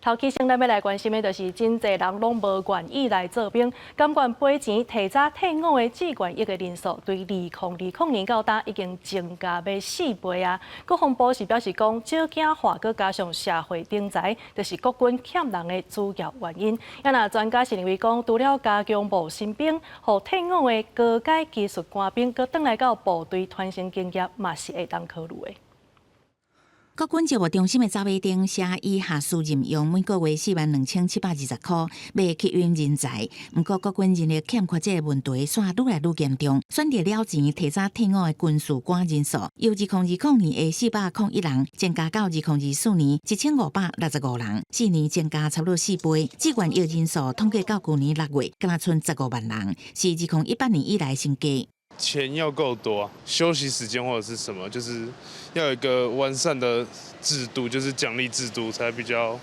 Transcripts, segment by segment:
头起先咱要来关心的，就是真侪人拢无愿意来做兵，甘愿赔钱提早退伍的志愿役的人数，对2020年到今已经增加要4倍啊！国防部是表示讲，少子化，佮加上社会顶财，就是国军欠人的主要原因。也那专家是认为讲，除了加强募新兵，和退伍的高阶技术官兵，佮转来到部队传承经验，嘛是会当考虑的。国军职务中心的招牌顶写以下数任用每个月42720块，要吸引人才。不过，国军人力欠缺这个问题，却愈来愈严重。选择了钱提早退伍的军事官人数，由2020年的401人增加到2024年1565人，4年增加差不多4倍。志愿役人数统计到去年6月，敢若剩15万人，是2018年以来新低。钱要够多啊，休息时间或者是什么，就是要有一个完善的制度，就是奖励制度，才比较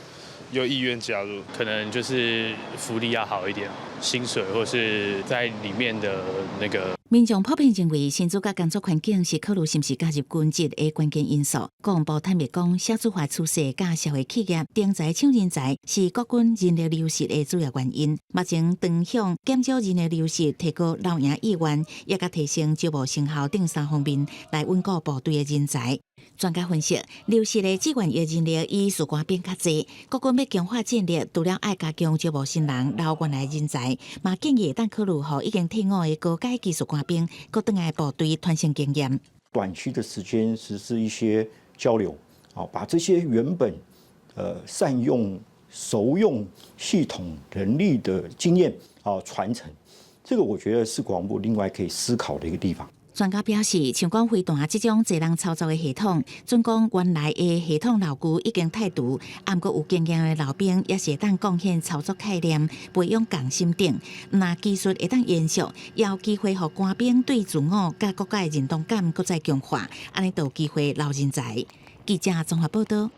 有意愿加入。可能就是福利要好一点，薪水或是在里面的那个。民众普遍认为，薪资甲工作环境是考虑是毋是加入军职的关键因素。国防部坦白讲，少子化趋势甲社会企业顶财抢人才是国军人力流失的主要原因。目前长向减少人力流失、提高留营意愿，也甲提升招募成效等3方面来稳固部队的人才。专家分析，流失的志愿役人力以士官兵较济，国军要强化战力，除了爱加强招募新人、留原来人才，嘛建议当考虑予已经退伍的高阶技术官兵，搁转来部队传承经验。短期的时间实施一些交流，把这些原本善用、熟用系统人力的经验传承，这个我觉得是国防部另外可以思考的一个地方。专家表示，像讲飞弹这种侪人操作的系统，准讲原来的系统老旧已经太除，毋过有经验的老兵也是会当贡献操作概念、培养共心等。那技术会当延续，也有机会互官兵对自我甲国家的认同感搁再强化，安尼就有机会留人才。记者综合报道。